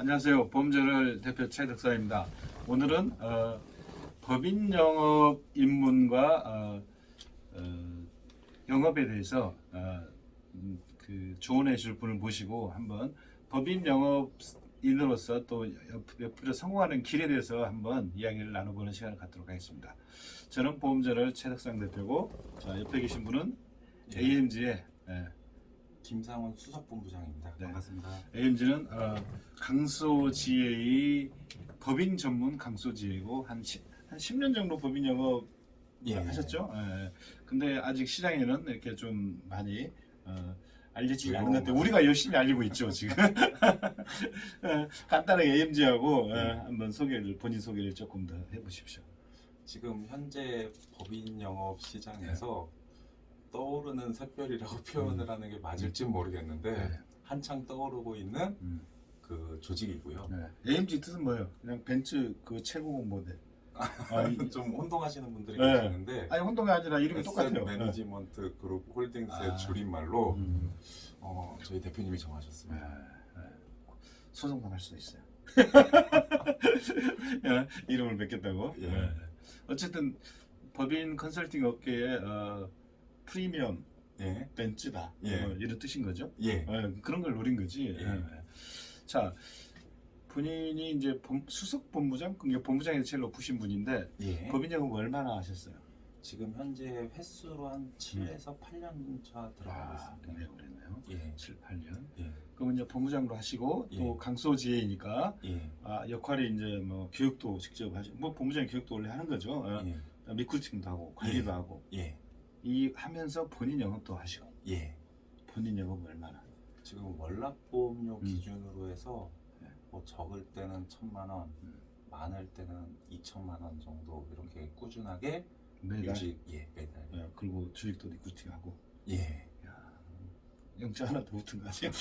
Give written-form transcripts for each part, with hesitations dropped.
안녕하세요. 보험저널 대표 최덕사입니다. 오늘은 법인 영업 입문과 영업에 대해서 그 조언해 줄 분을 모시고 한번 법인 영업인으로서 또 옆으로 성공하는 길에 대해서 한번 이야기를 나눠보는 시간을 갖도록 하겠습니다. 저는 보험저널 최덕상 대표고, 자, 옆에 계신 분은 AMG의 김상원 수석본부장입니다. 네. 반갑습니다. AMG는 강소지혜의 법인 전문 강소지혜고 한 10년 정도 법인 영업 하셨죠? 예. 근데 아직 시장에는 이렇게 좀 많이 알려지지 않은 것 같아요. 우리가 열심히 알리고 있죠 지금. 간단하게 AMG하고 한번 본인 소개를 조금 더 해보십시오. 지금 현재 법인 영업 시장에서 떠오르는 샛별이라고 표현을 하는 게 맞을지 모르겠는데 한창 떠오르고 있는 그 조직이고요. AMG 뜻은 뭐예요? 그냥 벤츠 그 최고급 모델. 좀 혼동하시는 분들이 네. 계시는데 아니 혼동이 아니라 이름이 똑같아요. 매니지먼트 그룹 홀딩스의 줄임말로 저희 대표님이 정하셨습니다. 소송도 할 수 있어요. 이름을 뺏겼다고. 예. 어쨌든 법인 컨설팅 업계의 프리미엄 예. 벤츠다. 예. 이런 뜻인 거죠. 예. 그런 걸 노린 거지. 예. 자, 본인이 이제 수석 본부장, 그러니까 본부장이 제일 높으신 분인데 예. 법인 영업 얼마나 하셨어요? 지금 현재 횟수로 한 7에서 8년 차 들어가고 있습니다. 굉장히 오래네요. 예. 7, 8년. 예. 그러면 이제 본부장도 하시고 또 예. 강소지혜니까 예. 역할이 이제 뭐 교육도 직접 하시고, 뭐 본부장이 교육도 원래 하는 거죠. 예. 리크루팅도 하고 관리도 예. 하고 예. 이 하면서 본인 영업도 하시고. 예. 본인 영업 얼마나? 지금 월납보험료 음. 기준으로 해서 네. 뭐 적을 때는 1,000만 원, 많을 때는 2천만 원 정도 이렇게 꾸준하게 매달. 매달. 그리고 주식도 리크루팅하고. 예. 영자 하나 더 붙은 거 아니에요?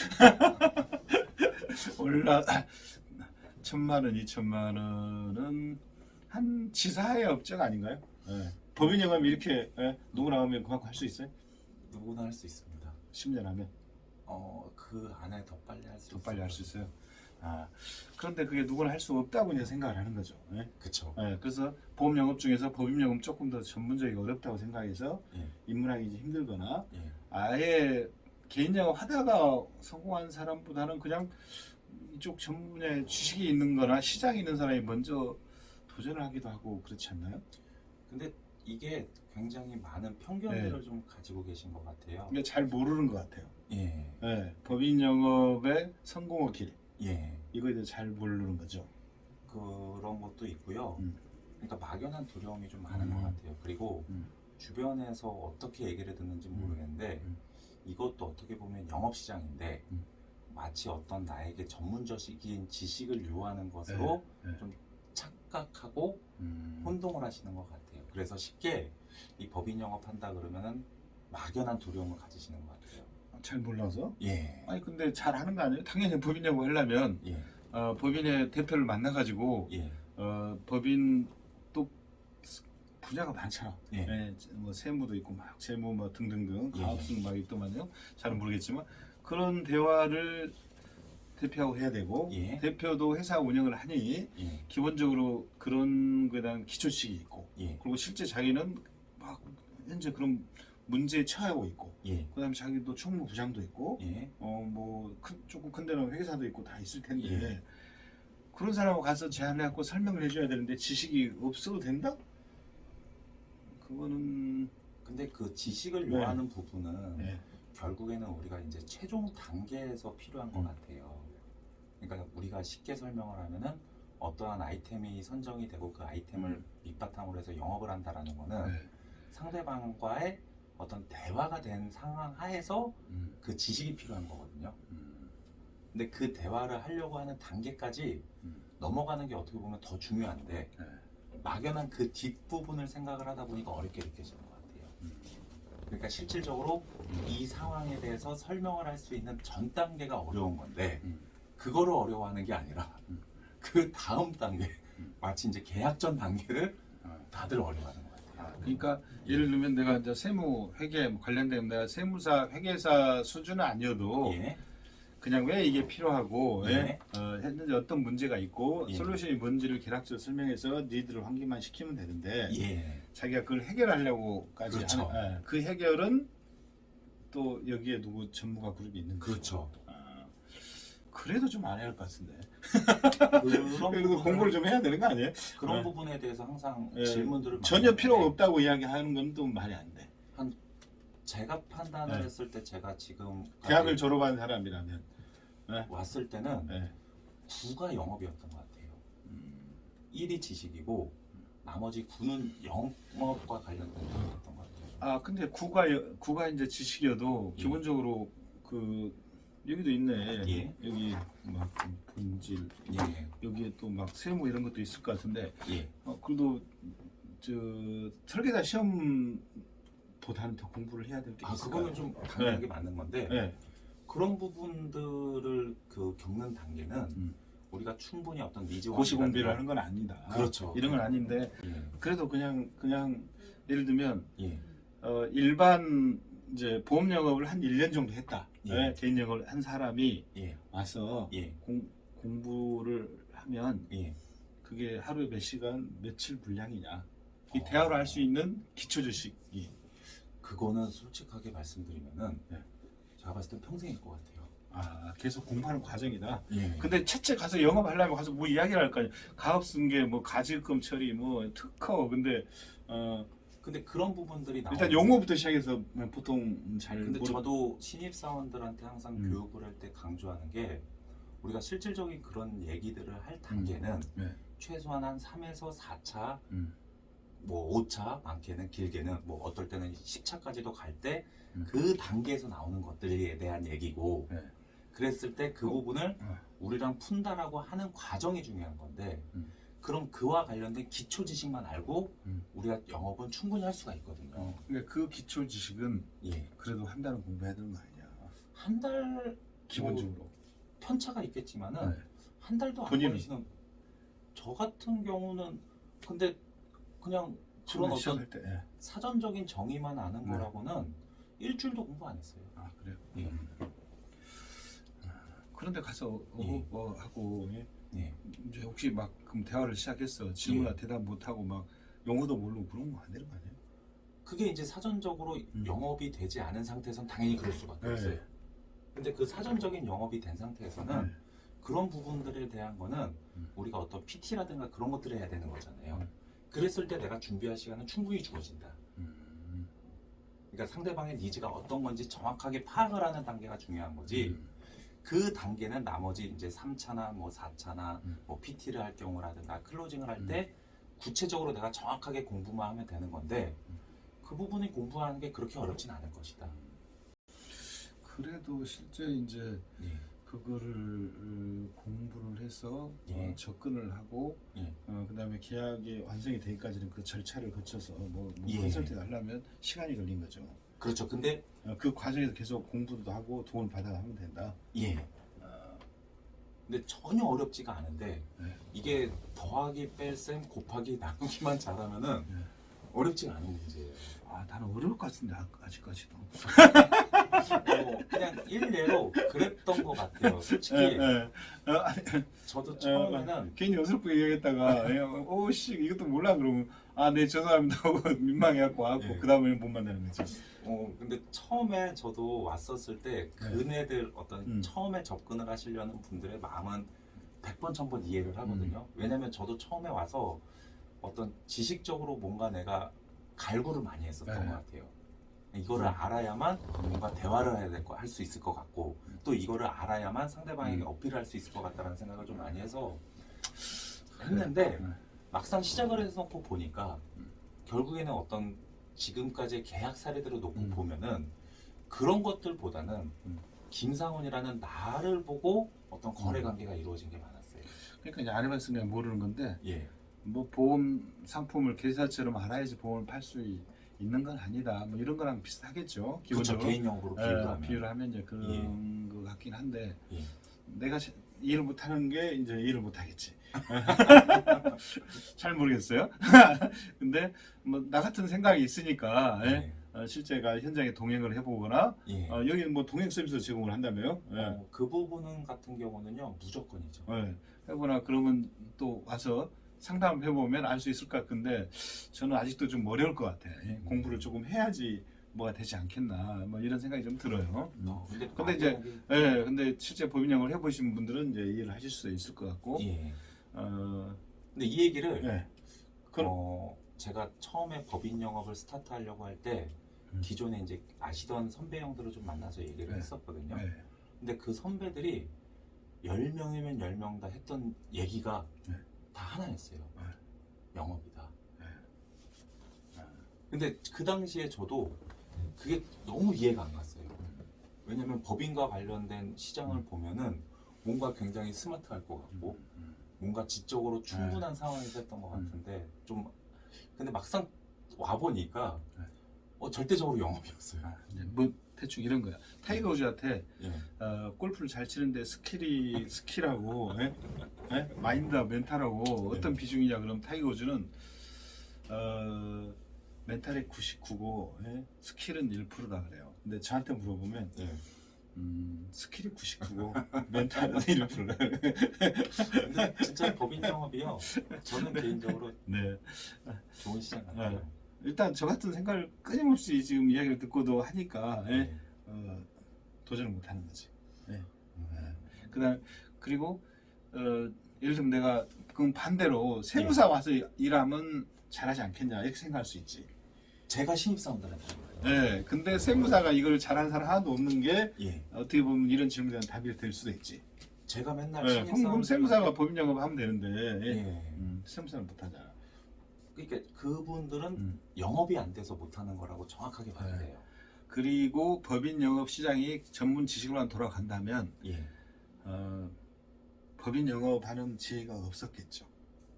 올라 1,000만 원, 2천만 원은 한 지사의 업적 아닌가요? 법인 영업이 이렇게 누구나 하면 그만큼 할 수 있어요? 누구나 할 수 있습니다. 10년 하면 그 안에 더 빨리 할 수 더 빨리 할 수 있어요. 그런데 그게 누구나 할 수 없다고 이제 생각을 하는 거죠. 그렇죠. 그래서 보험 영업 중에서 법인 영업 조금 더 전문적이고 어렵다고 생각해서 예. 입문하기 이제 힘들거나 예. 아예 개인 영업 하다가 성공한 사람보다는 그냥 이쪽 전문에 지식이 있는 거나 시장에 있는 사람이 먼저 도전을 하기도 하고 그렇지 않나요? 근데 이게 굉장히 많은 편견들을 좀 가지고 계신 것 같아요. 그러니까 잘 모르는 것 같아요. 예. 법인 영업의 성공의 길, 예. 이거에 대해서 잘 모르는 거죠. 그런 것도 있고요. 음. 그러니까 막연한 두려움이 좀 많은 것 같아요. 그리고 주변에서 어떻게 얘기를 듣는지 모르겠는데 이것도 어떻게 보면 영업시장인데 마치 어떤 나에게 전문적인 지식을 요하는 것으로 좀 착각하고 혼동을 하시는 것 같아요. 그래서 쉽게 이 법인 영업한다 그러면은 막연한 두려움을 가지시는 것 같아요. 잘 몰라서? 예. 아니 근데 잘 하는 거 아니에요? 당연히 법인 영업 하려면 예. 법인의 대표를 만나가지고 예. 법인 또 분야가 많잖아. 예. 뭐 세무도 있고 막 재무 뭐 등등등 예. 가업승 막 있더만요. 잘은 모르겠지만 그런 대화를 대표하고 해야 되고 예. 대표도 회사 운영을 하니 예. 기본적으로 그런 거에 대한 기초식이 있고 예. 그리고 실제 자기는 막 현재 그런 문제에 처하고 있고 예. 그다음에 자기도 총무부장도 있고 예. 조금 큰 데는 회계사도 있고 다 있을 텐데 예. 그런 사람하고 가서 제안해갖고 설명을 해줘야 되는데 지식이 없어도 된다? 그거는 근데 그 지식을 요하는 부분은 결국에는 우리가 이제 최종 단계에서 필요한 것 같아요. 그러니까 우리가 쉽게 설명을 하면은 어떠한 아이템이 선정이 되고 그 아이템을 밑바탕으로 해서 영업을 한다라는 거는 상대방과의 어떤 대화가 된 상황 하에서 그 지식이 필요한 거거든요. 근데 그 대화를 하려고 하는 단계까지 넘어가는 게 어떻게 보면 더 중요한데 막연한 그 뒷부분을 생각을 하다 보니까 어렵게 느껴지는 것 같아요. 그러니까 실질적으로 이 상황에 대해서 설명을 할 수 있는 전 단계가 어려운 건데 그거를 어려워하는 게 아니라 그 다음 단계 마치 이제 계약전 단계를 다들 어려워하는 것 같아요. 그러니까 예를 들면 내가 이제 세무 회계 관련된 내가 세무사 회계사 수준은 아니어도 예. 그냥 왜 이게 필요하고 예. 했는지 어떤 문제가 있고 예. 솔루션이 뭔지를 개략적으로 설명해서 니들을 환기만 시키면 되는데 예. 자기가 그걸 해결하려고까지 그렇죠. 하는 그 해결은 또 여기에 누구 전문가 그룹이 있는 거죠. 그렇죠. 그래도 좀 안 해야 할 것 같은데. 그런 그래도 공부를 좀 해야 되는 거 아니에요? 그런 부분에 대해서 항상 예. 질문들을 전혀 많이 필요가 하는데 없다고 이야기하는 건 또 말이 안 돼. 제가 판단을 네. 했을 때 제가 지금 대학을 졸업한 사람이라면. 왔을 때는 네. 9가 영업이었던 것 같아요. 1이 지식이고 나머지 9는 영업과 관련된 거였던 것 같아요. 아 근데 구가 이제 지식이어도 예. 기본적으로 그 여기도 있네. 예. 여기 막 본질 예. 여기에 또 막 세무 이런 것도 있을 것 같은데 예. 그래도 저 설계사 시험보다는 더 공부를 해야 될 게 있을 것 그거는 같아요. 좀 당연하게 맞는 건데 네. 그런 부분들을 겪는 단계는 우리가 충분히 어떤 니즈와 고시 공부를 하는 건 아니다. 그렇죠. 이런 건 아닌데 예. 그래도 그냥 예를 들면 예. 일반 이제 보험 영업을 한 1년 정도 했다. 예. 개인 영업을 한 사람이 예. 와서 예. 공부를 하면 예. 그게 하루에 몇 시간 며칠 분량이냐. 이 대화를 할 수 있는 기초 지식이. 그거는 솔직하게 말씀드리면은 네. 제가 봤을 땐 평생일 것 같아요. 계속 공부하는 과정이다. 예. 근데 첫째 가서 영업하려면 가서 뭐 이야기를 할까? 가업승계, 뭐 가지금 처리, 뭐 특허. 근데 근데 그런 부분들이 일단 용어부터 시작해서 보통 잘 근데 모르. 저도 신입 사원들한테 항상 음. 교육을 할 때 강조하는 게 우리가 실질적인 그런 얘기들을 할 단계는 네. 최소한 한 3에서 4차, 음. 뭐 5차, 많게는 길게는 뭐 어떨 때는 10차까지도 갈 때 음. 그 단계에서 나오는 것들에 대한 얘기고 네. 그랬을 때 그 부분을 어. 우리랑 푼다라고 하는 과정이 중요한 건데 음. 그럼 그와 관련된 기초 지식만 알고 우리가 영업은 충분히 할 수가 있거든요. 그러니까 그 기초 지식은 예. 그래도 한 달은 공부해야 되는 거 아니야? 한 달 기본적으로. 편차가 있겠지만은 네. 한 달도 안 본인은? 걸리시는 저 같은 경우는 근데 그냥 그런 어떤 시험할 때. 예. 사전적인 정의만 아는 네. 거라고는 일주일도 공부 안 했어요. 그래요. 예. 그런데 가서 예. 하고 예. 이제 혹시 막 그럼 대화를 시작했어. 질문에 대답 못 하고 막 용어도 모르고 그런 거 안 되는 거 아니에요? 그게 이제 사전적으로 영업이 되지 않은 상태에선 당연히 그럴 수밖에 네. 없어요. 근데 그 사전적인 영업이 된 상태에서는 그런 부분들에 대한 거는 우리가 어떤 PT라든가 그런 것들을 해야 되는 거잖아요. 그랬을 때 내가 준비할 시간은 충분히 주어진다. 그러니까 상대방의 니즈가 어떤 건지 정확하게 파악을 하는 단계가 중요한 거지. 그 단계는 나머지 이제 3차나 뭐 4차나 뭐 PT를 할 경우라든가 클로징을 할 때 구체적으로 내가 정확하게 공부만 하면 되는 건데 그 부분이 공부하는 게 그렇게 어렵진 않을 것이다. 그래도 실제 이제 예. 그거를 공부를 해서 예. 접근을 하고 예. 그다음에 계약이 완성이 되기까지는 그 절차를 거쳐서 뭐 예. 컨설팅 하려면 시간이 걸린 거죠. 그렇죠. 근데 그 과정에서 계속 공부도 하고 도움을 받아 하면 된다. 예. 근데 전혀 어렵지가 않은데 네. 이게 더하기 뺄셈 곱하기 나누기만 잘하면은 네. 어렵지가 않은 문제예요. 나는 어려울 것 같은데 아직까지도. 그냥 일례로 그랬던 것 같아요. 솔직히 저도 처음에는 괜히 어설프게 얘기했다가 오씨 이것도 몰라 그러면 네 죄송합니다 하고 민망해갖고 하고 예. 그 다음에 못 만나는 거지. 근데 처음에 저도 왔었을 때 그네들 어떤 처음에 접근을 하시려는 분들의 마음은 100번 1000번 이해를 하거든요. 왜냐면 저도 처음에 와서 어떤 지식적으로 뭔가 내가 갈구를 많이 했었던 것 같아요. 이거를 알아야만 뭔가 대화를 할 수 있을 것 같고 또 이거를 알아야만 상대방에게 어필을 할 수 있을 것 같다는 생각을 좀 많이 해서 했는데 막상 시작을 해서 놓고 보니까 결국에는 어떤 지금까지의 계약 사례들을 놓고 보면은 그런 것들보다는 김상훈이라는 나를 보고 어떤 거래 관계가 이루어진 게 많았어요. 그러니까 이제 안 해봤으면 모르는 건데 예. 뭐 보험 상품을 계좌처럼 알아야지 보험을 팔 수 있는 건 아니다. 뭐 이런 거랑 비슷하겠죠. 그렇죠. 개인용으로 비유를 하면 이제 그런 거 같긴 한데 예. 내가 이해를 못하는 게 이제 이해를 못하겠지. 잘 모르겠어요. 근데 뭐 나 같은 생각이 있으니까 실제가 현장에 동행을 해보거나 예. 여기 뭐 동행 서비스 제공을 한다며요. 예. 그 부분은 같은 경우는요 무조건이죠. 예. 해보나 그러면 또 와서 상담을 해보면 알 수 있을 것 같은데 저는 아직도 좀 어려울 것 같아. 예. 공부를 조금 해야지 뭐가 되지 않겠나 뭐 이런 생각이 좀 들어요. 근데 이제 예, 근데 실제 법인 영업을 해보신 분들은 이제 이해를 하실 수 있을 것 같고. 예. 어, 근데 이 얘기를 예. 제가 처음에 법인 영업을 스타트하려고 할 때 기존에 이제 아시던 선배 형들을 좀 만나서 얘기를 네. 했었거든요. 예. 근데 그 선배들이 10명이면 10명 다 했던 얘기가 네. 다 하나였어요. 네. 영업이다. 네. 근데 그 당시에 저도 그게 너무 이해가 안 갔어요. 왜냐면 법인과 관련된 시장을 보면은 뭔가 굉장히 스마트할 것 같고 뭔가 지적으로 충분한 상황에서 했던 것 같은데 좀 근데 막상 와 보니까 절대적으로 영업이었어요. 뭐 대충 이런 거야. 타이거 우즈한테 예. 골프를 잘 치는데 스킬이 스킬하고 예? 예? 마인드와 멘탈하고 어떤 비중이냐 그러면 타이거 우즈는 멘탈이 99고 예? 스킬은 1%다 그래요. 근데 저한테 물어보면 예. 스킬이 99고 멘탈은 1%다. 근데 진짜 법인 영업이요. 저는 개인적으로 네. 좋은 시장 같아요. 일단 저 같은 생각을 끊임없이 지금 이야기를 듣고도 하니까 예? 도전을 못 하는 거지. 예. 그다음 그리고 예를 들면 내가 그럼 반대로 세무사 와서 일하면 잘하지 않겠냐 이렇게 생각할 수 있지. 제가 신입사원들한테 네, 근데 세무사가 이걸 잘하는 사람 하나도 없는 게 예. 어떻게 보면 이런 질문에 대한 답이 될 수도 있지. 제가 맨날 네, 그럼 세무사가 법인 영업 하면 되는데 예. 세무사는 못하잖아. 그러니까 그분들은 영업이 안 돼서 못하는 거라고 정확하게 봐야 돼요. 그리고 법인 영업 시장이 전문 지식으로만 돌아간다면 예. 법인 영업하는 지혜가 없었겠죠.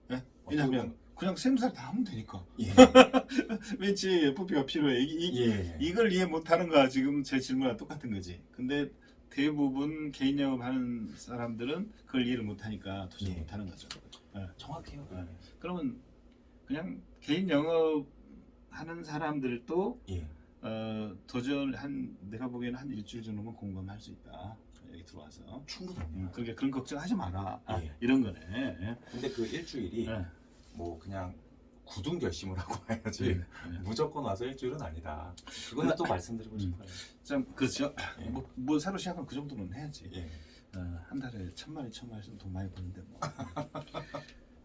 네? 왜냐하면 그냥 세무사를 다 하면 되니까. 예. 왠지 FP가 필요해. 예. 이걸 이해 못하는 거야. 지금 제 질문과 똑같은 거지. 근데 대부분 개인 영업하는 사람들은 그걸 이해를 못하니까 도저히 예. 못하는 거죠. 정확해요. 그러면 그냥 개인 영업하는 사람들도 예. 도전 내가 보기에는 한 일주일 정도면 공부할 수 있다. 여기 들어와서 충분합니다. 그게 그런 걱정하지 마라. 예. 이런 거네. 예. 근데 그 일주일이 예. 뭐 그냥 굳은 결심을 하고 와야지 예. 무조건 와서 일주일은 아니다. 그거는 또 말씀드리고 싶어요. 참 그렇죠. 예. 뭐 새로 시작하면 그 정도는 해야지. 예. 한 달에 1,000마리 쓰면 돈 많이 버는데 뭐.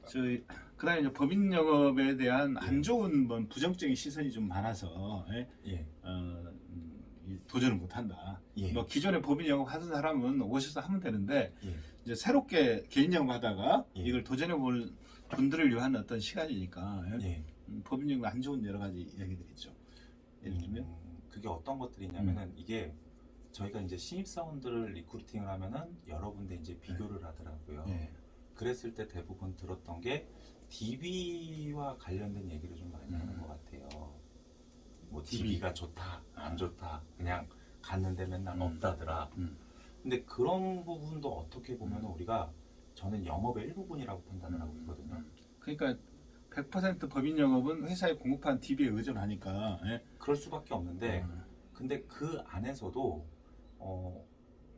저희 그다음에 이제 법인 영업에 대한 안 좋은 뭐 부정적인 시선이 좀 많아서 예. 도전을 못 한다. 예. 뭐 기존에 법인 영업 하던 사람은 오셔서 하면 되는데 예. 이제 새롭게 개인 영업하다가 예. 이걸 도전해 볼 분들을 위한 어떤 시간이니까 예. 법인 영업 안 좋은 여러 가지 이야기들이 있죠. 예를 들면 그게 어떤 것들이 있냐면은 이게 저희가 이제 신입사원들을 리크루팅을 하면은 여러 군데 이제 비교를 하더라고요. 예. 그랬을 때 대부분 들었던 게 DB와 관련된 얘기를 좀 많이 하는 것 같아요. 뭐 DB가 좋다, 안 좋다, 그냥 갔는데 맨날 없다더라. 근데 그런 부분도 어떻게 보면 우리가 저는 영업의 일부분이라고 판단을 하고 있거든요. 그러니까 100% 법인 영업은 회사에 공급한 DB에 의존하니까. 그럴 수밖에 없는데 근데 그 안에서도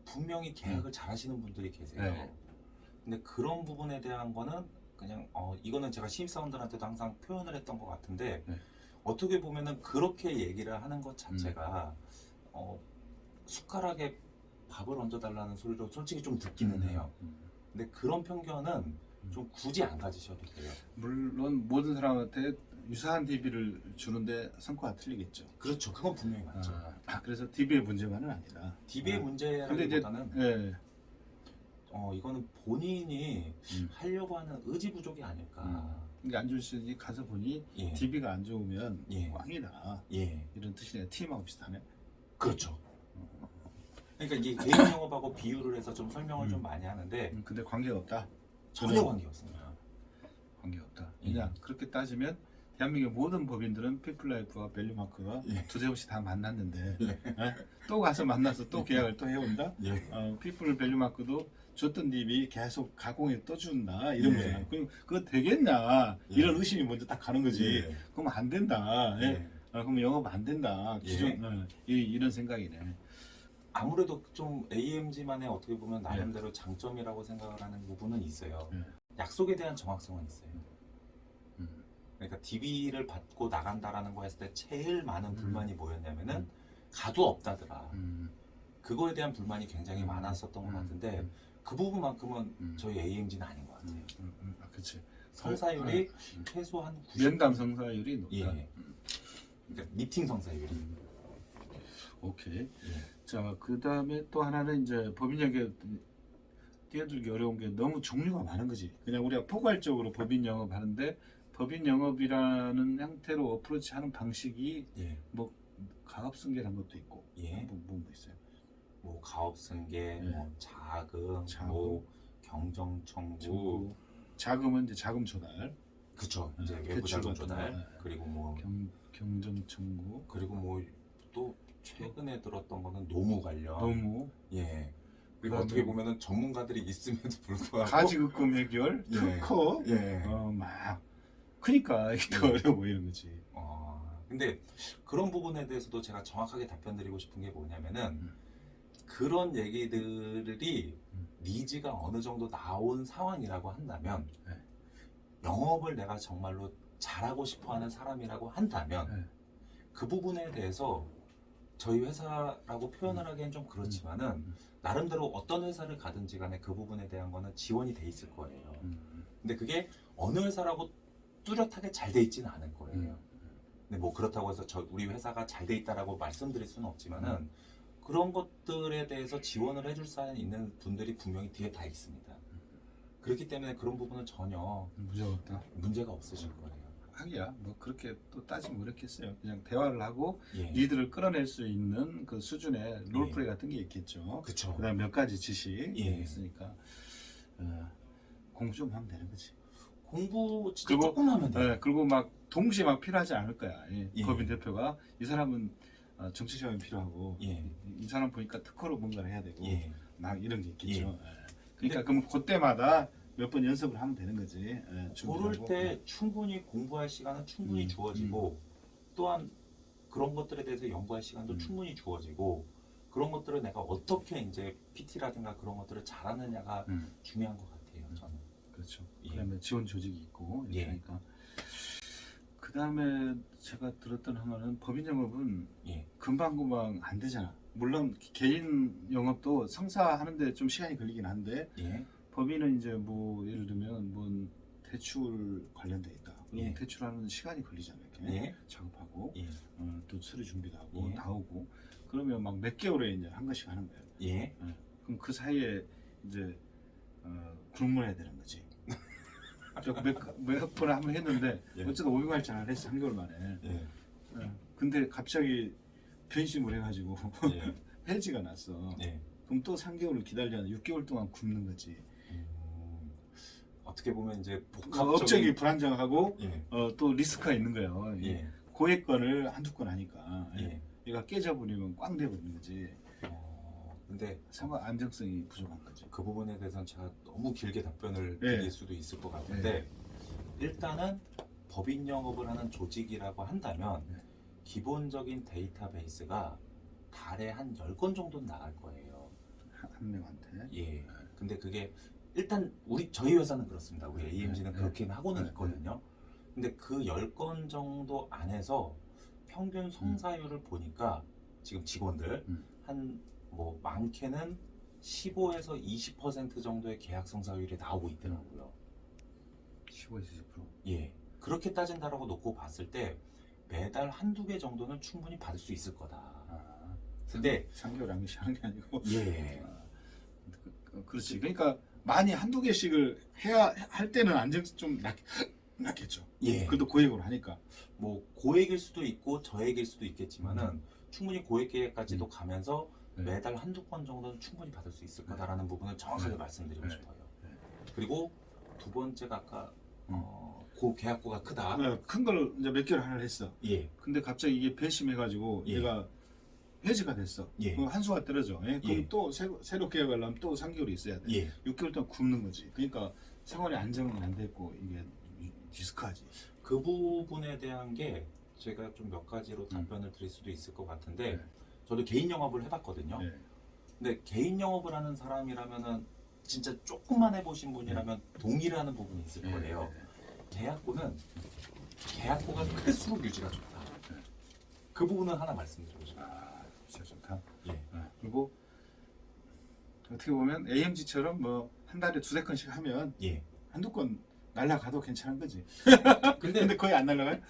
분명히 계약을 잘 하시는 분들이 계세요. 네. 근데 그런 부분에 대한 거는 그냥 이거는 제가 신입사원들한테도 항상 표현을 했던 것 같은데 네. 어떻게 보면은 그렇게 얘기를 하는 것 자체가 숟가락에 밥을 얹어달라는 소리로 솔직히 좀 듣기는 해요. 근데 그런 편견은 좀 굳이 안 가지셔도 돼요. 물론 모든 사람한테 유사한 DB를 주는데 성과가 틀리겠죠. 그렇죠. 그건 분명히 맞죠. 그래서 DB의 문제만은 아니다. DB의 근데 이제 문제라기보다는 예. 이거는 본인이 하려고 하는 의지 부족이 아닐까. 이게 안 좋은 시즌이 가서 보니 예. DB가 안 좋으면 예. 꽝이다. 예. 이런 뜻이네. 팀하고 비슷하네. 그렇죠. 그러니까 이게 개인 영업하고 비유를 해서 좀 설명을 좀 많이 하는데 근데 관계가 없다. 전혀 관계 없습니다. 관계 없다. 그냥 그렇게 따지면 대한민국의 모든 법인들은 피플라이프와 밸류마크가 두세 번씩 다 만났는데 또 가서 만나서 또 계약을 또 해온다. 피플 밸류마크도 줬던 DB 계속 가공해 또 준다 이런 거잖아. 그럼 그거 되겠냐 이런 의심이 먼저 딱 가는 거지. 그럼 안 된다. 그럼 영업 안 된다. 기존 이런 생각이네. 아무래도 좀 AMG만의 어떻게 보면 나름대로 장점이라고 생각을 하는 부분은 있어요. 약속에 대한 정확성은 있어요. 그러니까 DB를 받고 나간다라는 거 했을 때 제일 많은 불만이 뭐였냐면은 가도 없다더라. 그거에 대한 불만이 굉장히 많았었던 것 같은데 그 부분만큼은 저희 AMG는 아닌 것 같아요. 그렇지. 성사율이 최소한 90%. 면담 성사율이 높다. 예. 그러니까 미팅 성사율이. 오케이. 자, 그 다음에 또 하나는 이제 법인영업 뛰어들기 어려운 게 너무 종류가 많은 거지. 그냥 우리가 포괄적으로 법인 영업 하는데 법인 영업이라는 형태로 어프로치 하는 방식이 뭐 가업승계라는 것도 있고 뭐 있어요. 뭐 가업승계, 뭐 자금, 뭐 경정 청구. 자금은 이제 자금 조달. 그쵸. 이제 외부 자금 조달. 그리고 뭐 경정 청구. 그리고 뭐 또 최근에 들었던 거는 노무 관련. 노무. 예. 그리고 어떻게 보면은 전문가들이 있음에도 불구하고 가지급금 해결, 특허. 막 그러니까 이게 더 어려워 보이는 거지. 근데 그런 부분에 대해서도 제가 정확하게 답변 드리고 싶은 게 뭐냐면은 그런 얘기들이 니즈가 어느 정도 나온 상황이라고 한다면 영업을 내가 정말로 잘하고 싶어 하는 사람이라고 한다면 그 부분에 대해서 저희 회사라고 표현을 하기엔 좀 그렇지만은 나름대로 어떤 회사를 가든지 간에 그 부분에 대한 거는 지원이 돼 있을 거예요. 근데 그게 어느 회사라고 뚜렷하게 잘 돼 있지는 않을 거예요. 근데 뭐 그렇다고 해서 우리 회사가 잘 돼 있다라고 말씀드릴 수는 없지만은 그런 것들에 대해서 지원을 해줄 수 있는 분들이 분명히 뒤에 다 있습니다. 그렇기 때문에 그런 부분은 전혀 문제가 없으실 거예요. 하기야 뭐 그렇게 또 따지면 그렇겠어요. 그냥 대화를 하고 리드를 끌어낼 수 있는 그 수준의 롤플레이 같은 게 있겠죠. 그쵸. 그다음 몇 가지 지식 있으니까 공부 좀 하면 되는 거지. 공부 진짜 조금 하면 돼. 그리고 막 동시에 막 필요하지 않을 거야. 법인 대표가 이 사람은 정치 시험이 필요하고 이 사람 보니까 특허로 뭔가를 해야 되고 막 이런 게 있겠죠. 그러니까 그럼 그때마다 몇 번 연습을 하면 되는 거지. 고를 때 충분히 공부할 시간은 충분히 주어지고 또한 그런 것들에 대해서 연구할 시간도 충분히 주어지고 그런 것들을 내가 어떻게 이제 PT라든가 그런 것들을 잘하느냐가 중요한 것 같아요. 저는. 그렇죠. 그다음에 지원 조직이 있고 이렇게 하니까. 그다음에 제가 들었던 하나는 법인 영업은 금방금방 안 되잖아. 물론 개인 영업도 성사하는데 좀 시간이 걸리긴 한데 법인은 이제 뭐 예를 들면 뭐 대출 관련돼 있다. 그럼 대출하는 시간이 걸리잖아요. 이렇게 작업하고 또 서류 준비도 하고 나오고 그러면 막 몇 개월에 이제 한 번씩 하는 거예요. 그럼 그 사이에 이제 굶어야 되는 거지. 몇 번 한번 했는데 어쨌든 500만 잘 했어 3개월 만에. 근데 갑자기 변심을 해가지고 폐지가 났어. 그럼 또 3개월을 기다려야 6개월 동안 굶는 거지. 어떻게 보면 이제 복합적인 업적이 불안정하고 또 리스크가 있는 거예요. 고액권을 한두 건 하니까 얘가 깨져버리면 꽝 돼버리는 거지. 근데 상관 안정성이 부족한 거죠. 그 부분에 대해서는 제가 너무 길게 답변을 드릴 수도 있을 것 같은데 일단은 법인 영업을 하는 조직이라고 한다면 기본적인 데이터베이스가 달에 한 10건 정도는 나갈 거예요. 한 명한테. 근데 그게 일단 저희 회사는 그렇습니다. 우리 AMG는 그렇게 하고는 있거든요. 근데 그 10건 정도 안에서 평균 성사율을 보니까 지금 직원들 한 뭐 많게는 15에서 20% 정도의 계약 성사율이 나오고 있더라고요. 15에서 20%? 그렇게 따진다라고 놓고 봤을 때 매달 한두 개 정도는 충분히 받을 수 있을 거다. 근데 3개월 한 개씩 하는 게 아니고. 그렇지. 그러니까 많이 한두 개씩을 해야 할 때는 안정성 좀 낮겠죠. 그래도 고액으로 하니까. 뭐 고액일 수도 있고 저액일 수도 있겠지만은 충분히 고액 계획까지도 가면서 매달 한두 건 정도는 충분히 받을 수 있을 거다라는 부분을 정확하게 말씀드리고 싶어요. 그리고 두 번째가 아까 계약구가 크다. 큰 걸 이제 몇 개월 하나 했어. 근데 갑자기 이게 배심해가지고 얘가 해지가 됐어. 그럼 한 수가 떨어져. 그럼 또 새로 계약하려면 또 3개월이 있어야 돼. 6개월 동안 굶는 거지. 그러니까 생활이 안정이 안 됐고 이게 리스크하지. 그 부분에 대한 게 제가 좀 몇 가지로 답변을 드릴 수도 있을 것 같은데 네. 저도 개인 영업을 해봤거든요. 네. 근데 개인 영업을 하는 사람이라면은 진짜 조금만 해보신 분이라면 동의를 하는 부분이 있을 네. 거예요. 계약고가 클수록 유지가 좋다. 네. 그 부분은 하나 말씀드리고 싶어요. 진짜 좋다. 예. 그리고 어떻게 보면 AMG처럼 뭐 한 달에 두세 건씩 하면 예. 한두 건 날라가도 괜찮은 거지. 근데 근데 거의 안 날라가요?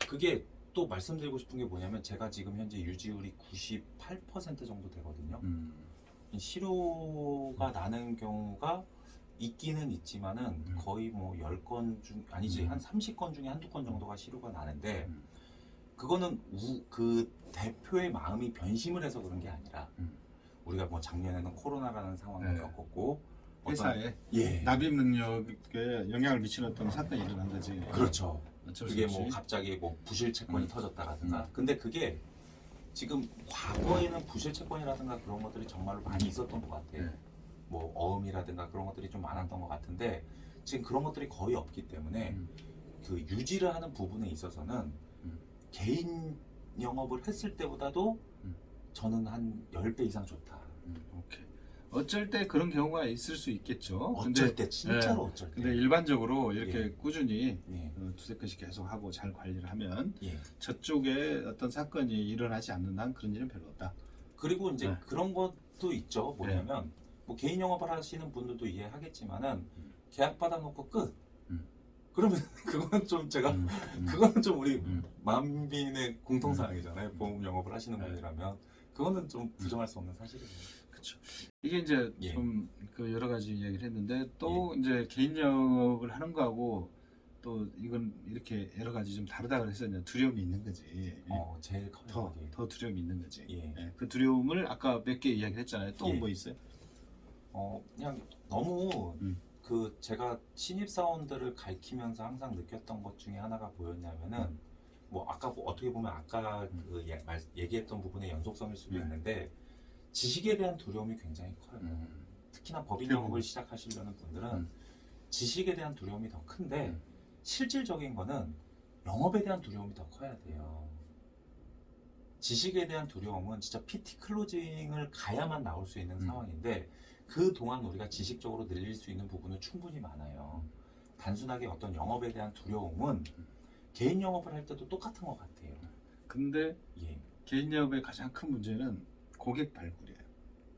그게 또 말씀드리고 싶은 게 뭐냐면 제가 지금 현재 유지율이 98% 정도 되거든요. 실효가 나는 경우가 있기는 있지만은 거의 뭐 10건 중 아니지 한 30건 중에 한두 건 정도가 실효가 나는데 그거는 그 대표의 마음이 변심을 해서 그런 게 아니라 우리가 뭐 작년에는 코로나라는 상황을 네. 겪었고 회사에 예. 납입 능력에 영향을 미치는 어떤 사건이 일어난 거지. 그렇죠. 어쩔 수 그게 없이. 뭐 갑자기 뭐 부실 채권이 터졌다라든가 근데 그게 지금 과거에는 부실 채권이라든가 그런 것들이 정말로 많이 있었던 것 같아요. 네. 뭐 어음이라든가 그런 것들이 좀 많았던 것 같은데 지금 그런 것들이 거의 없기 때문에 그 유지를 하는 부분에 있어서는 개인 영업을 했을 때보다도 저는 한 10배 이상 좋다. 오케이. 어쩔 때 그런 경우가 있을 수 있겠죠. 어쩔 때 진짜로 네. 어쩔 때. 근데 일반적으로 이렇게 예. 꾸준히 예. 두세 건씩 계속 하고 잘 관리를 하면 예. 저쪽에 어떤 사건이 일어나지 않는 한 그런 일은 별로 없다. 그리고 이제 네. 그런 것도 있죠. 뭐냐면 뭐 개인 영업을 하시는 분들도 이해하겠지만은 계약 받아놓고 끝. 그러면 그건 좀 제가 그거는 좀 우리 만민의 공통사항이잖아요. 보험 영업을 하시는 분이라면 그거는 좀 부정할 수 없는 사실이에요. 그렇죠. 이게 이제 예. 좀 그 여러 가지 이야기를 했는데 또 이제 개인 영업을 하는 거하고 또 이건 이렇게 여러 가지 좀 다르다 그래서 이제 두려움이 있는 거지. 제일 커요. 그게. 더 두려움이 있는 거지. 예. 그 두려움을 아까 몇 개 이야기를 했잖아요. 또 뭐 예. 있어요? 그냥 너무 음. 그 제가 신입 사원들을 가르치면서 항상 느꼈던 것 중에 하나가 뭐였냐면은 뭐 아까 어떻게 보면 아까 그 얘기했던 부분의 연속성일 수도 있는데 지식에 대한 두려움이 굉장히 커요. 특히나 법인 영업을 시작하시려는 분들은 지식에 대한 두려움이 더 큰데 실질적인 거는 영업에 대한 두려움이 더 커야 돼요. 지식에 대한 두려움은 진짜 PT 클로징을 가야만 나올 수 있는 상황인데 그 동안 우리가 지식적으로 늘릴 수 있는 부분은 충분히 많아요. 단순하게 어떤 영업에 대한 두려움은 개인 영업을 할 때도 똑같은 것 같아요. 근데 예. 개인 영업의 가장 큰 문제는 고객 발굴이에요.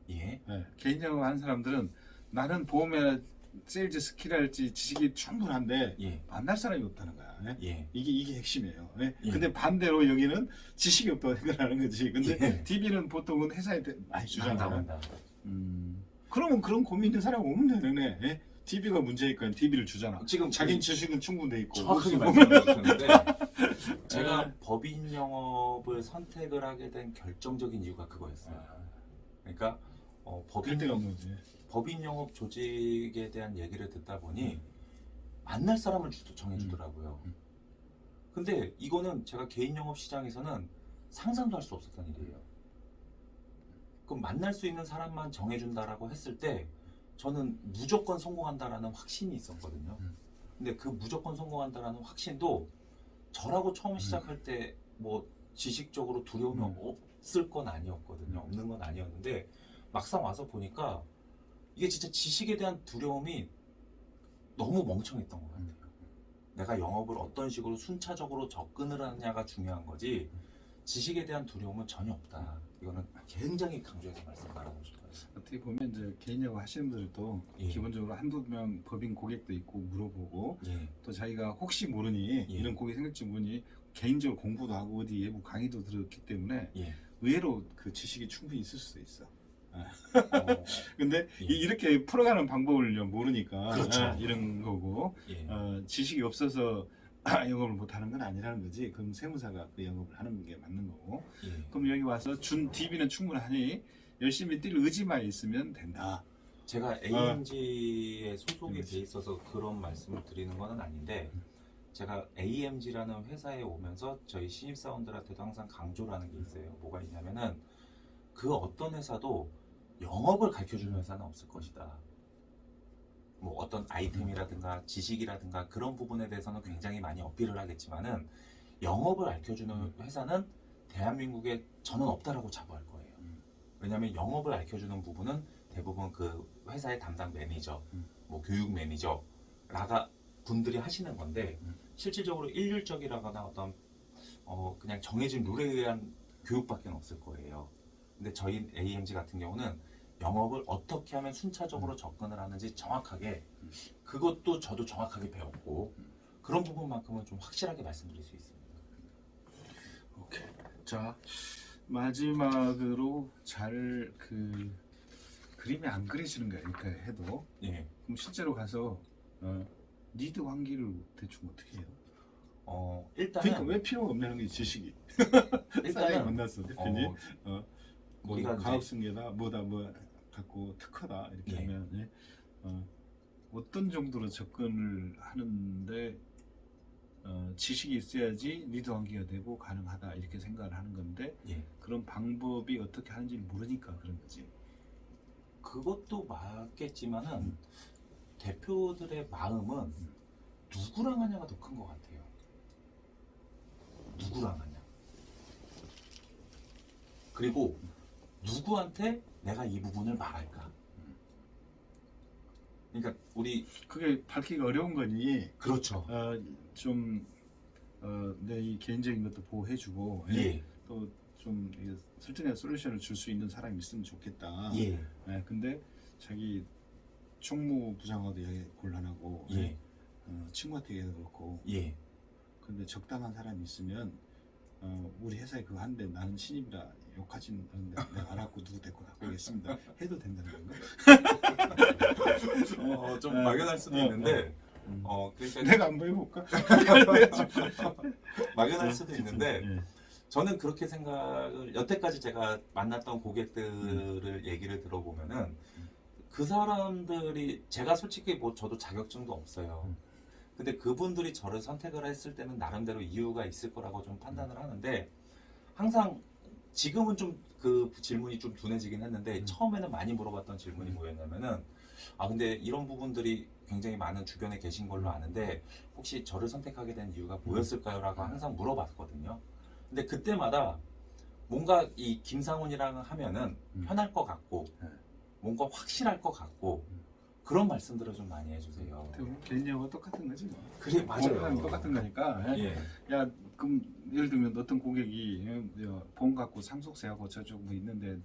예. 개인 영업 하는 사람들은 나는 보험이나 세일즈 스킬할지 지식이 충분한데 예. 만날 사람이 없다는 거야. 예. 이게 핵심이에요. 예. 근데 반대로 여기는 지식이 없다고 생각하는 거지. 근데 예. DB는 보통은 회사에 많이 주잖아. 난다. 그러면 그런 고민 있는 사람 오면 되네. DB가 문제니까 DB를 주잖아. 지금 자기 지식은 충분돼 있고. 정확하게 말씀해 주셨는데 제가 법인 영업을 선택을 하게 된 결정적인 이유가 그거였어요. 그러니까 그럴 데가 없는 거지. 법인 영업 조직에 대한 얘기를 듣다 보니 만날 사람을 정해주더라고요. 근데 이거는 제가 개인 영업 시장에서는 상상도 할 수 없었던 일이에요. 그럼 만날 수 있는 사람만 정해준다라고 했을 때 저는 무조건 성공한다라는 확신이 있었거든요. 근데 그 무조건 성공한다라는 확신도 저라고 처음 시작할 때 뭐 지식적으로 두려움이 없을 건 아니었거든요. 없는 건 아니었는데 막상 와서 보니까 이게 진짜 지식에 대한 두려움이 너무 멍청했던 것 같아요. 내가 영업을 어떤 식으로 순차적으로 접근을 하느냐가 중요한 거지 지식에 대한 두려움은 전혀 없다. 이거는 굉장히 강조해서 말씀드리고 싶어요. 어떻게 보면 이제 개인 영업 하시는 분들도 예. 기본적으로 한두 명 법인 고객도 있고 물어보고 예. 또 자기가 혹시 모르니 이런 고객 생길지 모르니 개인적으로 공부도 하고 어디 외부 강의도 들었기 때문에 예. 의외로 그 지식이 충분히 있을 수도 있어. 근데 예. 이렇게 풀어가는 방법을 모르니까 그렇죠. 이런 거고 예. 지식이 없어서 영업을 못하는 건 아니라는 거지. 그럼 세무사가 그 영업을 하는 게 맞는 거고. 예. 그럼 여기 와서 준 DB는 충분하니 열심히 뛸 의지만 있으면 된다. 제가 AMG에 소속이 돼 있어서 그런 말씀을 드리는 건 아닌데 제가 AMG라는 회사에 오면서 저희 신입사원들한테도 항상 강조를 하는 게 있어요. 뭐가 있냐면은 그 어떤 회사도 영업을 가르쳐주는 회사는 없을 것이다. 뭐 어떤 아이템이라든가 지식이라든가 그런 부분에 대해서는 굉장히 많이 어필을 하겠지만은 영업을 알려주는 회사는 대한민국에 저는 없다라고 자부할 거예요. 왜냐하면 영업을 알려주는 부분은 대부분 그 회사의 담당 매니저, 뭐 교육 매니저라가 분들이 하시는 건데 실질적으로 일률적이라거나 어떤 그냥 정해진 룰에 의한 교육밖에 없을 거예요. 근데 저희 AMG 같은 경우는 영업을 어떻게 하면 순차적으로 접근을 하는지 정확하게 그것도 저도 정확하게 배웠고 그런 부분만큼은 좀 확실하게 말씀드릴 수 있습니다. 오케이. 자, 마지막으로 잘 그림이 안 그리시는 거야 이렇게 해도. 예. 그럼 실제로 가서 리드 관계를 대충 어떻게 해요? 일단은 그러니까 왜 필요가 없냐는 게 지식이. 사장님 일단은 만났어 대표님. 뭐 우리가 가업승계다 뭐다 뭐 갖고 특허다 이렇게 예. 하면 예? 어떤 정도로 접근을 하는데 지식이 있어야지 리드 관계가 되고 가능하다 이렇게 생각을 하는 건데 예. 그런 방법이 어떻게 하는지 모르니까 그런 거지. 그것도 맞겠지만은 대표들의 마음은 누구랑 하냐가 더 큰 것 같아요. 누구랑 하냐. 그리고 누구한테 내가 이 부분을 말할까. 그러니까 우리 그게 밝히기가 어려운 거니 그렇죠. 좀 내 이 개인적인 것도 보호해주고 예. 또 좀 설득의 솔루션을 줄 수 있는 사람이 있으면 좋겠다. 예. 근데 자기 총무부장하고도 이야기 곤란하고 예. 친구한테 얘기해도 그렇고 예. 근데 적당한 사람이 있으면 우리 회사에 그거 하는데 나는 신입이라 욕하진 않는데 내가 알았고 누구 데리고 가겠습니다 해도 된다는 건가? 좀 막연할 수도 있는데 그러니까 내가 한번 해볼까? 막연할 수도 있는데 예. 저는 그렇게 생각을 여태까지 제가 만났던 고객들을 얘기를 들어보면은 그 사람들이 제가 솔직히 뭐 저도 자격증도 없어요. 근데 그분들이 저를 선택을 했을 때는 나름대로 이유가 있을 거라고 좀 판단을 하는데 항상 지금은 좀 그 질문이 좀 둔해지긴 했는데 처음에는 많이 물어봤던 질문이 뭐였냐면은 근데 이런 부분들이 굉장히 많은 주변에 계신 걸로 아는데 혹시 저를 선택하게 된 이유가 뭐였을까요? 라고 항상 물어봤거든요. 근데 그때마다 뭔가 이 김상훈이랑 하면은 편할 것 같고 뭔가 확실할 것 같고 그런 말씀들을 좀 많이 해주세요. 개인 영어 똑같은 거지 뭐. 그래 맞아요. 똑같은 거니까. 예. 야 그럼 예를 들면 어떤 고객이 보험 갖고 상속세하고 저쪽 뭐 있는데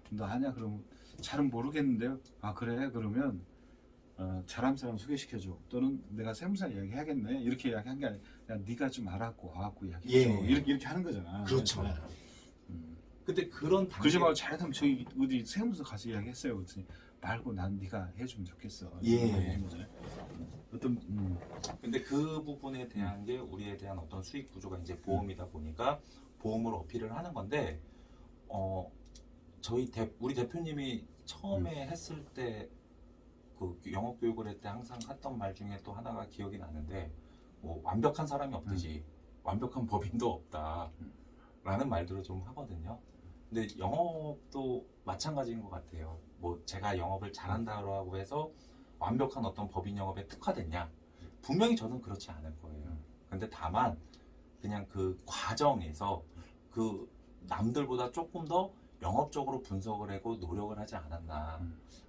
너 하냐 그러면 잘은 모르겠는데요. 그래 그러면 잘하는 사람 소개시켜줘. 또는 내가 세무사 이야기 해야겠네. 이렇게 이야기한 게 아니라 야, 네가 좀 알았고 와갖고 이야기해줘. 예. 이렇게 하는 거잖아. 그렇죠. 근데 그런 단계 그러지 말고 잘하면 저희 어디 세무사 가서 이야기했어요. 그랬더니 말고 난 네가 해주면 좋겠어. 예. 근데 그 부분에 대한 게 우리에 대한 어떤 수익 구조가 이제 보험이다 보니까 보험으로 어필을 하는 건데 우리 대표님이 처음에 했을 때 그 영업 교육을 할 때 항상 했던 말 중에 또 하나가 기억이 나는데 뭐 완벽한 사람이 없듯이 완벽한 법인도 없다 라는 말들을 좀 하거든요. 근데 영업도 마찬가지인 것 같아요. 뭐 제가 영업을 잘한다고 해서 완벽한 어떤 법인 영업에 특화됐냐? 분명히 저는 그렇지 않을 거예요. 근데 다만 그냥 그 과정에서 그 남들보다 조금 더 영업적으로 분석을 하고 노력을 하지 않았나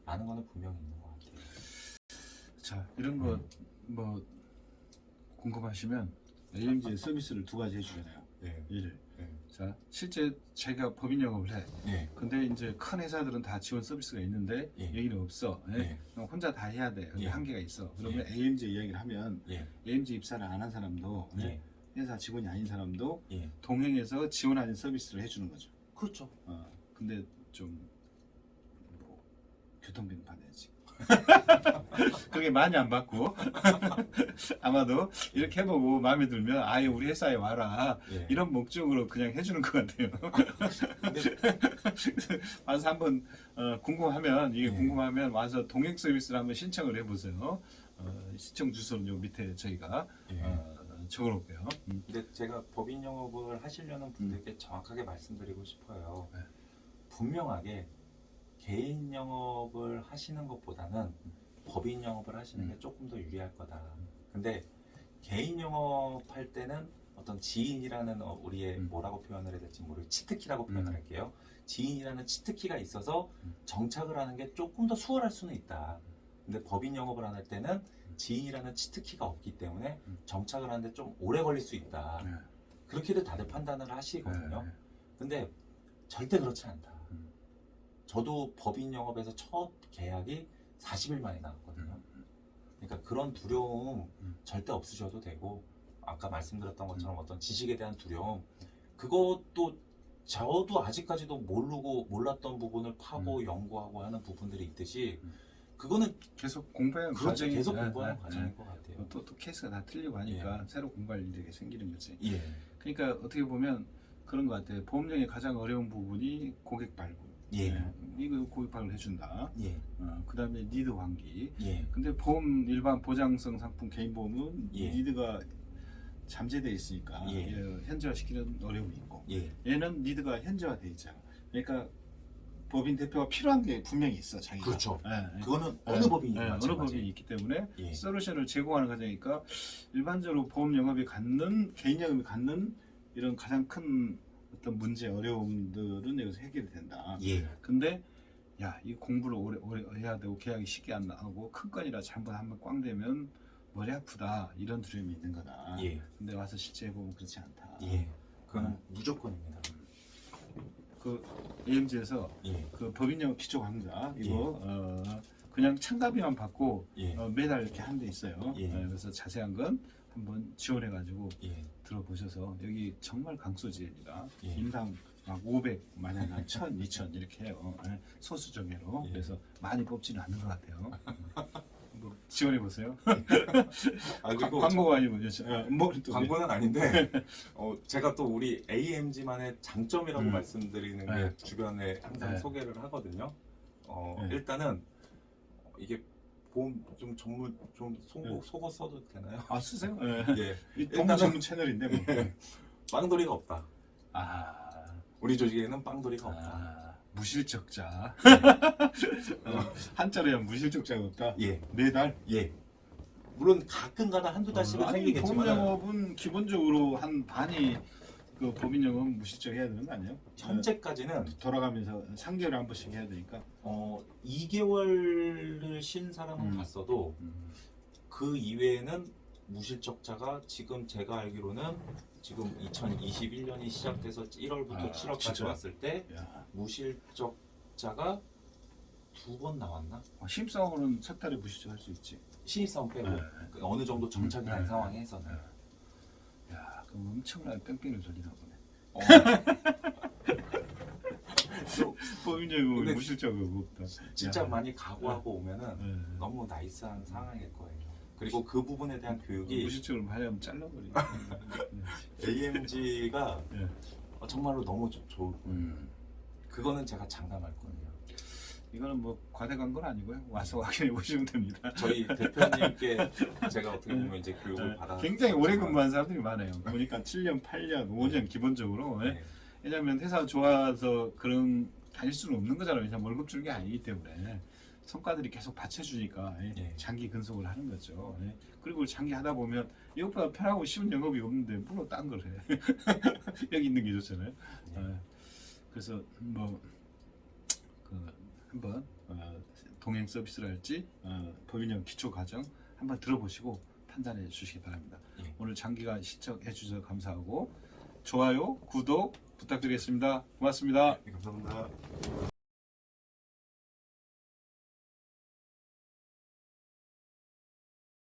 라는 거는 분명히 있는 것 같아요. 자 이런 거 뭐 궁금하시면 AMG 서비스를 두 가지 해주잖아요. 예. 일을. 예. 자 실제 자기가 법인 영업을 해. 예. 근데 이제 큰 회사들은 다 지원 서비스가 있는데 예. 여기는 없어. 예. 그럼 혼자 다 해야 돼. 예. 한계가 있어. 그러면 AMG 이야기를 하면 예. AMG 입사를 안 한 사람도 예. 회사 직원이 아닌 사람도 예. 동행해서 지원하는 서비스를 해주는 거죠. 그렇죠. 근데 좀 뭐 교통비는 받아야지. 그게 많이 안 받고 아마도 이렇게 해보고 마음에 들면 아예 우리 회사에 와라 예. 이런 목적으로 그냥 해주는 것 같아요. 와서 한번 궁금하면 이게 예. 궁금하면 와서 동행 서비스를 한번 신청을 해보세요. 신청 주소는 요 밑에 저희가 적어놓을게요. 근데 제가 법인 영업을 하시려는 분들께 정확하게 말씀드리고 싶어요. 네. 분명하게 개인 영업을 하시는 것보다는 법인 영업을 하시는 게 조금 더 유리할 거다. 근데 개인 영업할 때는 어떤 지인이라는 우리의 뭐라고 표현을 해야 될지 모르겠 치트키라고 표현을 할게요. 지인이라는 치트키가 있어서 정착을 하는 게 조금 더 수월할 수는 있다. 근데 법인 영업을 할 때는 지인이라는 치트키가 없기 때문에 정착을 하는데 좀 오래 걸릴 수 있다. 그렇게도 다들 판단을 하시거든요. 근데 절대 그렇지 않다. 저도 법인 영업에서 첫 계약이 40일 만에 나왔거든요. 그러니까 그런 두려움 절대 없으셔도 되고, 아까 말씀드렸던 것처럼 어떤 지식에 대한 두려움, 그것도 저도 아직까지도 몰랐던 부분을 파고 연구하고 하는 부분들이 있듯이, 그거는 계속 공부하는 그렇죠. 과정이 계속 공부하는 과정인 것 같아요. 또 케이스가 다 틀리고 하니까 새로 공부할 일이 생기는 거지. 예. 그러니까 어떻게 보면 그런 것 같아요. 보험령의 가장 어려운 부분이 고객 발굴. 예. 이거 고객 발굴 해준다. 예. 그다음에 니드 환기. 예. 근데 보험 일반 보장성 상품 개인 보험은 예. 니드가 잠재되어 있으니까 예. 현지화시키는 어려움이 있고, 예. 얘는 니드가 현지화되어 있잖아. 그러니까 법인 대표가 필요한 게 분명히 있어, 자기가. 그렇죠. 예. 그거는 어느 법인이든 어느 마찬가지. 법인이 있기 때문에 예. 솔루션을 제공하는 과정이니까 일반적으로 보험 영업이 갖는 개인 영업이 갖는 이런 가장 큰 어떤 문제 어려움들은 여기서 해결이 된다. 예. 근데 야, 이 공부를 오래 해야 되고 계약이 쉽게 안 나오고 큰 건이라 잘못 한번 꽝 되면 머리 아프다, 이런 두려움이 있는 거다. 예. 근데 와서 실제 해보면 그렇지 않다. 예. 그거는 무조건입니다. 그 AMG에서 예. 그 법인영 기초 강좌 이거 그냥 참가비만 받고 예. 매달 이렇게 한 데 있어요. 예. 그래서 자세한 건 한번 지원해가지고 예. 들어보셔서, 여기 정말 강소지입니다. 예. 인당 막 500, 만약 한 1000, 2000 이렇게 해요. 소수 정예로. 예. 그래서 많이 뽑지는 않는 것 같아요. 뭐 지원해 보세요. 아, 그리고 광고가 아니고 또 광고는 아닌데 제가 또 우리 AMG만의 장점이라고 음. 말씀드리는 게 네. 주변에 항상 네. 소개를 하거든요. 네. 일단은 이게 보험 좀 전문 좀 네. 속어 써도 되나요? 아, 쓰세요? 예. 이 동무 전문 채널인데 뭐. 빵돌이가 없다. 아, 우리 조직에는 빵돌이가 없다. 무실적자. 한자로 하면 무실적자가 없다. 예. 매달. 예. 물론 가끔가다 한두 달씩은 아니, 생기겠지만 법인영업은 기본적으로 한 반이 그 법인영업은 무실적 해야 되는 거 아니에요? 현재까지는 돌아가면서 3개월에 한 번씩 해야 되니까. 2개월을 쉰 사람은 봤어도 음. 그 이외에는 무실적자가 지금 제가 알기로는 지금 2021년이 시작돼서 1월부터 7월까지 진짜? 왔을 때 야, 무실적자가 2번 나왔나? 심사원은 석 달에 무실적 할 수 있지. 신입사원 빼고 네. 그 어느 정도 정착이 된 상황에서는 야, 그럼 엄청나게 뺑뺑이를 돌리나 보네. 또 법인영업은 근데 무실적이 없다. 진짜 야. 많이 각오하고 오면은 네. 너무 나이스한 상황일 거예요. 그리고 그 부분에 대한 교육이 무실적으로 하려면 잘라버리. AMG가 네. 정말로 너무 좋을 거예요. 음. 그거는 제가 장담할 거예요. 이거는 뭐 과대광 건 아니고요. 와서 확인해 보시면 됩니다. 저희 대표님께 제가 어떻게 보면 이제 교육을 받아 굉장히 오래 근무한 사람들이 많아요. 보니까 7년, 8년, 5년 네. 기본적으로. 네. 왜냐하면 회사 좋아서 그런 다닐 수는 없는 거잖아요. 왜냐면 월급 주는 게 아니기 때문에 성과들이 계속 받쳐주니까 네. 장기 근속을 하는 거죠. 그리고 장기 하다 보면 이것보다 편하고 쉬운 영업이 없는데 물론 딴 걸 해. 여기 있는 게 좋잖아요. 네. 그래서 뭐 한번 동행 서비스를 할지 법인형 기초 과정 한번 들어보시고 판단해 주시기 바랍니다. 예. 오늘 장기간 시청해 주셔서 감사하고 좋아요, 구독 부탁드리겠습니다. 고맙습니다. 감사합니다.